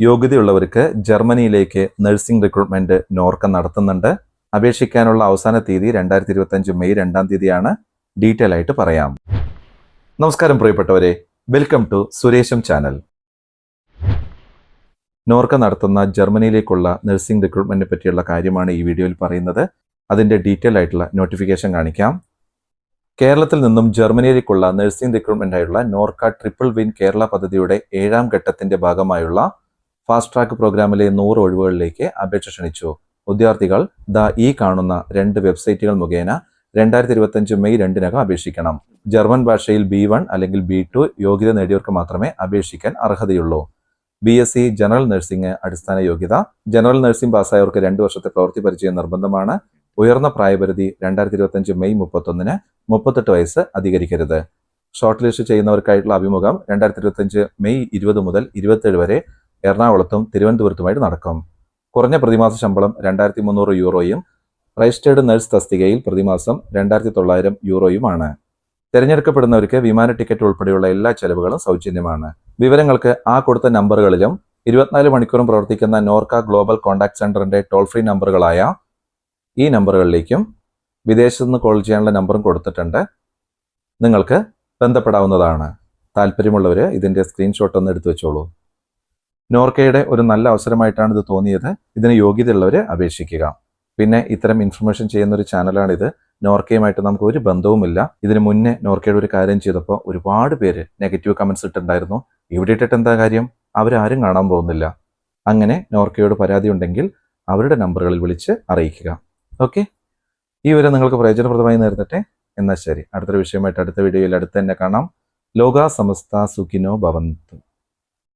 യോഗ്യതയുള്ളവർക്ക് ജർമ്മനിയിലേക്ക് nursing recruitment Norka നടത്തുന്നുണ്ട്. അപേക്ഷിക്കാനുള്ള അവസാന തീയതി 2025 മെയ് 2 തീയതിയാണ്. ഡീറ്റെയിൽ ആയിട്ട് പറയാം. നമസ്കാരം പ്രിയപ്പെട്ടവരെ, വെൽക്കം ടു സുരേഷം ചാനൽ. നോർക്ക നടത്തുന്ന ജർമ്മനിയിലേക്കുള്ള നഴ്സിംഗ് റിക്രൂട്ട്മെന്റിനെ പറ്റിയുള്ള കാര്യമാണ് ഈ വീഡിയോയിൽ പറയുന്നത്. അതിന്റെ ഡീറ്റെയിൽ ആയിട്ടുള്ള നോട്ടിഫിക്കേഷൻ കാണിക്കാം. കേരളത്തിൽ നിന്നും ജർമ്മനിയിലേക്കുള്ള നഴ്സിംഗ് റിക്രൂട്ട്മെന്റായുള്ള നോർക്ക ട്രിപ്പിൾ വിൻ കേരള പദ്ധതിയുടെ 7ാം ഘട്ടത്തിന്റെ ഭാഗമായുള്ള ഫാസ്റ്റ് ട്രാക്ക് പ്രോഗ്രാമിലെ 100 ഒഴിവുകളിലേക്ക് അപേക്ഷ ക്ഷണിച്ചു. ഉദ്യോഗാർത്ഥികൾ ഈ കാണുന്ന 2 വെബ്സൈറ്റുകൾ മുഖേന 2025 മെയ് 2 അപേക്ഷിക്കണം. ജർമ്മൻ ഭാഷയിൽ B1 അല്ലെങ്കിൽ B2 യോഗ്യത നേടിയവർക്ക് മാത്രമേ അപേക്ഷിക്കാൻ അർഹതയുള്ളൂ. BSc ജനറൽ നഴ്സിംഗ് അടിസ്ഥാന യോഗ്യത. ജനറൽ നഴ്സിംഗ് പാസ്സായവർക്ക് 2 വർഷത്തെ പ്രവൃത്തി പരിചയം നിർബന്ധമാണ്. ഉയർന്ന പ്രായപരിധി 2025 മെയ് 31 38 വയസ്സ് അധികരിക്കരുത്. ഷോർട്ട് ലിസ്റ്റ് ചെയ്യുന്നവർക്കായിട്ടുള്ള അഭിമുഖം 2025 മെയ് 20 മുതൽ 27 വരെ എറണാകുളത്തും തിരുവനന്തപുരത്തുമായിട്ട് നടക്കും. കുറഞ്ഞ പ്രതിമാസ ശമ്പളം 2300 യൂറോയും രജിസ്റ്റേർഡ് നഴ്സ് തസ്തികയിൽ പ്രതിമാസം 2900 യൂറോയുമാണ്. തിരഞ്ഞെടുക്കപ്പെടുന്നവർക്ക് വിമാന ടിക്കറ്റ് ഉൾപ്പെടെയുള്ള എല്ലാ ചെലവുകളും സൗജന്യമാണ്. വിവരങ്ങൾക്ക് കൊടുത്ത നമ്പറുകളിലും 24 മണിക്കൂറും പ്രവർത്തിക്കുന്ന നോർക്ക ഗ്ലോബൽ കോൺടാക്ട് സെന്ററിന്റെ ടോൾ ഫ്രീ നമ്പറുകളായ ഈ നമ്പറുകളിലേക്കും വിദേശത്ത് നിന്ന് കോൾ ചെയ്യാനുള്ള നമ്പറും കൊടുത്തിട്ടുണ്ട്. നിങ്ങൾക്ക് ബന്ധപ്പെടാവുന്നതാണ്. താല്പര്യമുള്ളവർ ഇതിന്റെ സ്ക്രീൻഷോട്ട് ഒന്ന് എടുത്തു വെച്ചോളൂ. നോർക്കയുടെ ഒരു നല്ല അവസരമായിട്ടാണ് ഇത് തോന്നിയത്. ഇതിന് യോഗ്യതയുള്ളവർ അപേക്ഷിക്കുക. പിന്നെ ഇത്തരം ഇൻഫർമേഷൻ ചെയ്യുന്ന ഒരു ചാനലാണിത്. നോർക്കയുമായിട്ട് നമുക്ക് ഒരു ബന്ധവുമില്ല. ഇതിനു മുന്നേ നോർക്കയുടെ ഒരു കാര്യം ചെയ്തപ്പോൾ ഒരുപാട് പേര് നെഗറ്റീവ് കമന്റ്സ് ഇട്ടുണ്ടായിരുന്നു. ഇവിടെ ഇട്ടിട്ട് എന്താ കാര്യം, അവരാരും കാണാൻ പോകുന്നില്ല. അങ്ങനെ നോർക്കയോട് പരാതി ഉണ്ടെങ്കിൽ അവരുടെ നമ്പറുകളിൽ വിളിച്ച് അറിയിക്കുക. ഓക്കെ, ഈ വിവരം നിങ്ങൾക്ക് പ്രയോജനപ്രദമായി നേരിടട്ടെ. എന്നാൽ ശരി, അടുത്തൊരു വിഷയമായിട്ട് അടുത്ത വീഡിയോയിൽ അടുത്ത് തന്നെ കാണാം. ലോകാ സമസ്ത സുഖിനോ ഭവന്തു.